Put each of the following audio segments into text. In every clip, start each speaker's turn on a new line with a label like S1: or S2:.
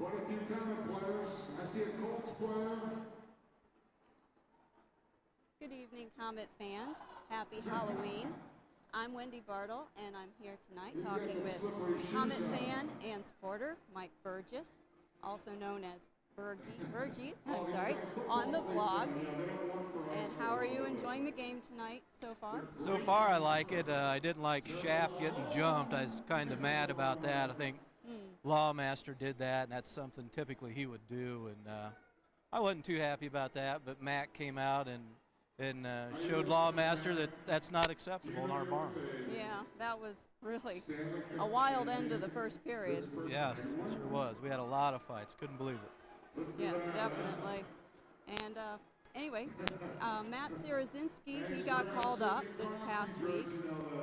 S1: Quite a few Komet players. I see a Colts player.
S2: Good evening, Komet fans. Happy Halloween. I'm Wendy Bartle, and I'm here tonight talking with Komet fan and supporter Mike Burgess, also known as Burgie, on the blogs. And how are you enjoying the game tonight so far?
S3: So far, I like it. I didn't like Shaft getting jumped. I was kind of mad about that. I think Lawmaster did that, and that's something typically he would do. And I wasn't too happy about that, but Matt came out and showed Lawmaster that that's not acceptable in our barn.
S2: Yeah, that was really a wild end of the first period.
S3: Yes, it sure was. We had a lot of fights. Couldn't believe it.
S2: Yes, definitely. And anyway, Matt Sarazinski, he got called up this past week,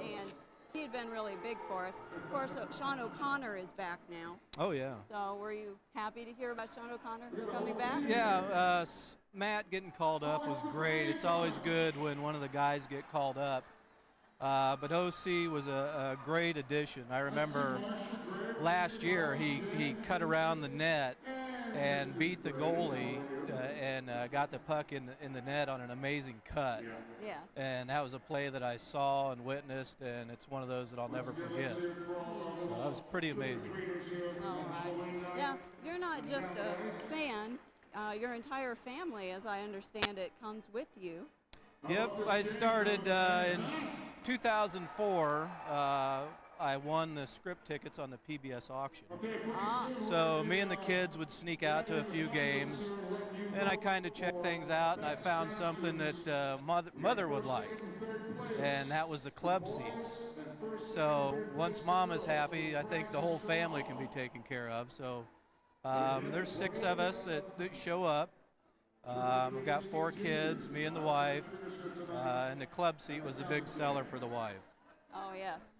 S2: and he had been really big for us. Of course, Sean O'Connor is back now.
S3: Oh, yeah.
S2: So were you happy to hear about Sean O'Connor coming back?
S3: Yeah, Matt getting called up was great. It's always good when one of the guys get called up. But OC was a great addition. I remember last year he cut around the net and beat the goalie and got the puck in the net on an amazing cut.
S2: Yes.
S3: And that was a play that I saw and witnessed, and it's one of those that I'll never forget. So that was pretty amazing.
S2: All right. Yeah, you're not just a fan. Your entire family, as I understand it, comes with you.
S3: Yep, I started in 2004. I won the script tickets on the PBS auction. So me and the kids would sneak out to a few games, and I kind of checked things out, and I found something that mother would like, and that was the club seats. So once Mom is happy, I think the whole family can be taken care of. So there's 6 of us that show up. We've got 4 kids, me and the wife, and the club seat was a big seller for the wife.
S2: Oh, yes.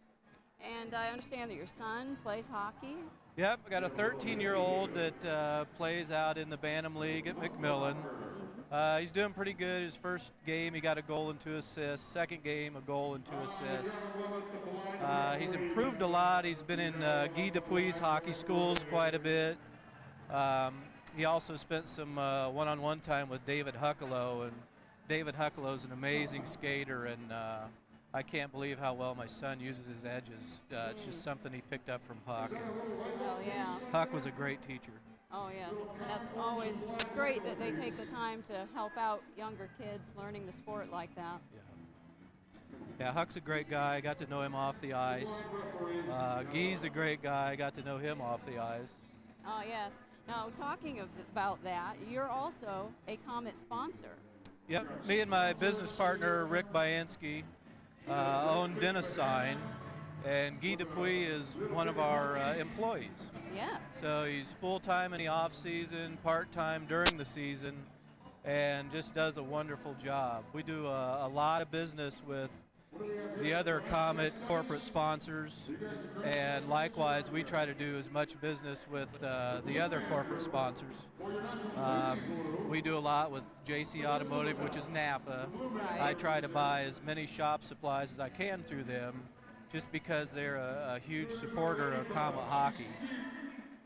S2: And I understand that your son plays hockey.
S3: Yep, I got a 13-year-old that plays out in the Bantam League at McMillan. He's doing pretty good. His first game, he got a goal and 2 assists. Second game, a goal and 2 assists. He's improved a lot. He's been in Guy Dupuis hockey schools quite a bit. He also spent some one-on-one time with David Huckalow, and David Huckalow's an amazing skater, and I can't believe how well my son uses his edges. It's just something he picked up from Huck.
S2: Oh, yeah.
S3: Huck was a great teacher.
S2: Oh, yes. That's always great that they take the time to help out younger kids learning the sport like that.
S3: Yeah, Huck's a great guy. I got to know him off the ice. Guy's a great guy. I got to know him off the ice.
S2: Oh, yes. Now, talking about that, you're also a Komet sponsor.
S3: Yep, me and my business partner, Rick Byansky, own Dennis Sign, and Guy Dupuis is one of our employees.
S2: Yes.
S3: So he's full-time in the off-season, part-time during the season, and just does a wonderful job. We do a lot of business with the other Komet corporate sponsors, and likewise we try to do as much business with the other corporate sponsors. We do a lot with JC Automotive, which is Napa.
S2: Right.
S3: I try to buy as many shop supplies as I can through them, just because they're a huge supporter of Komet hockey.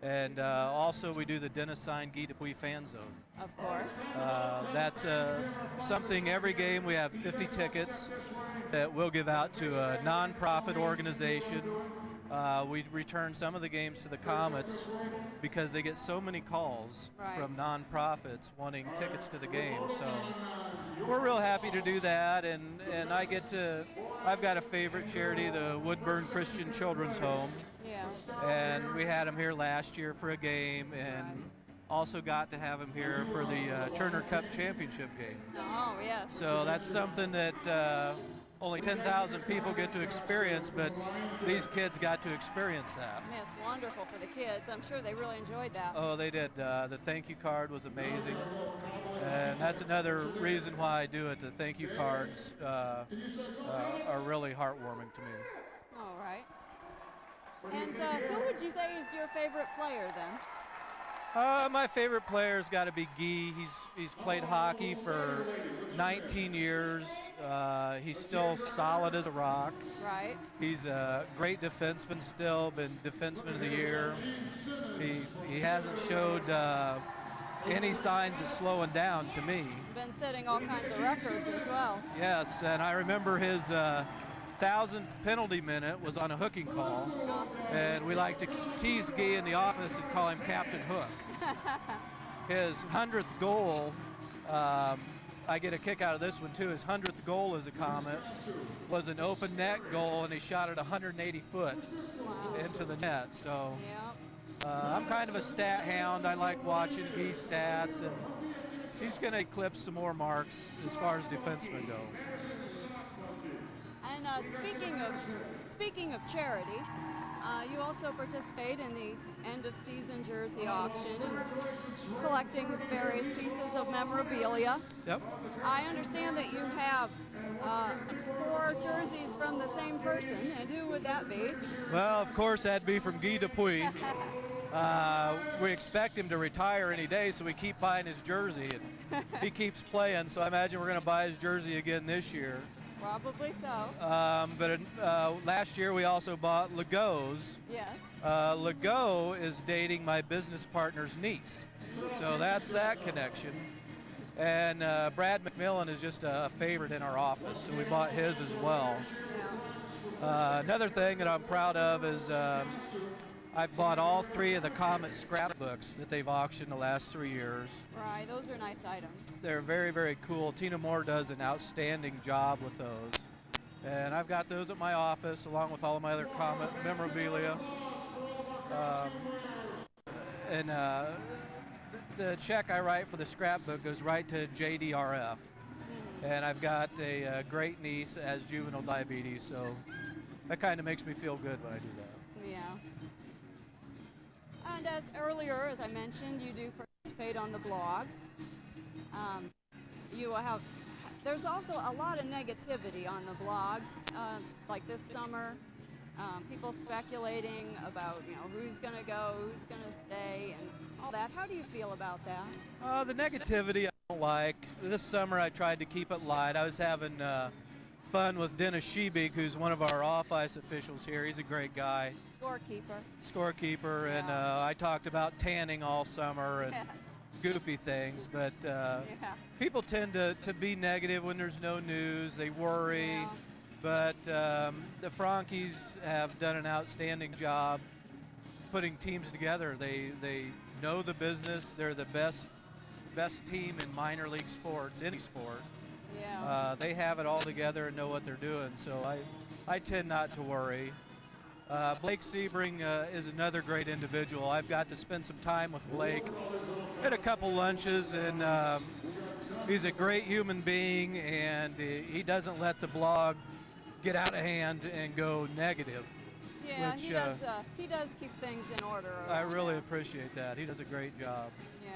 S3: And also we do the Dennis Sign Guy Dupuis fan zone.
S2: Of course.
S3: That's something every game we have 50 tickets that we'll give out to a non-profit organization. We return some of the games to the Komets because they get so many calls from non-profits wanting tickets to the game. So we're real happy to do that, and I've got a favorite charity, the Woodburn Christian Children's Home.
S2: Yeah.
S3: And we had him here last year for a game, and also got to have him here for the Turner Cup Championship game.
S2: Oh, yes.
S3: So that's something that only 10,000 people get to experience, but these kids got to experience that.
S2: I mean, it's wonderful for the kids. I'm sure they really enjoyed that.
S3: Oh, they did. The thank you card was amazing. And that's another reason why I do it. The thank you cards are really heartwarming to me.
S2: All right. And who would you say is your favorite player then?
S3: My favorite player's got to be Guy. He's played hockey for 19 years. He's still solid as a rock.
S2: Right.
S3: He's a great defenseman still, been defenseman of the year. He hasn't showed any signs of slowing down to me.
S2: Been setting all kinds of records as well.
S3: Yes, and I remember his 1,000th penalty minute was on a hooking call, and we like to tease Guy in the office and call him Captain Hook. His 100th goal, I get a kick out of this one too. His 100th goal as a Comet was an open net goal, and he shot it 180 foot into the net. So I'm kind of a stat hound. I like watching Guy's stats, and he's going to eclipse some more marks as far as defensemen go.
S2: And speaking of charity, you also participate in the end-of-season jersey auction and collecting various pieces of memorabilia.
S3: Yep.
S2: I understand that you have 4 jerseys from the same person, and who would that be?
S3: Well, of course, that'd be from Guy Dupuis. We expect him to retire any day, so we keep buying his jersey, and he keeps playing, so I imagine we're going to buy his jersey again this year.
S2: Probably so.
S3: But last year we also bought Legault's.
S2: Yes.
S3: Legault is dating my business partner's niece, so that's that connection. And Brad McMillan is just a favorite in our office, so we bought his as well. Another thing that I'm proud of is I've bought all 3 of the Komet scrapbooks that they've auctioned the last 3 years.
S2: Right, those are nice items.
S3: They're very, very cool. Tina Moore does an outstanding job with those. And I've got those at my office along with all of my other Komet memorabilia. The check I write for the scrapbook goes right to JDRF. And I've got a great niece that has juvenile diabetes, so that kind of makes me feel good when I do that.
S2: Yeah. And as I mentioned, you do participate on the blogs. There's also a lot of negativity on the blogs, like this summer. People speculating about, who's going to go, who's going to stay, and all that. How do you feel about that?
S3: The negativity I don't like. This summer I tried to keep it light. I was having fun with Dennis Shebeek, who's one of our off-ice officials here. He's a great guy. Scorekeeper, and I talked about tanning all summer and goofy things, but people tend to be negative when there's no news. They worry, but the Frankies have done an outstanding job putting teams together. They know the business. They're the best team in minor league sports, any sport.
S2: Yeah.
S3: They have it all together and know what they're doing, so I tend not to worry. Blake Sebring is another great individual. I've got to spend some time with Blake. Had a couple lunches, and he's a great human being, and he doesn't let the blog get out of hand and go negative.
S2: Yeah,
S3: which,
S2: he does keep things in order.
S3: I really appreciate that. He does a great job.
S2: Yeah.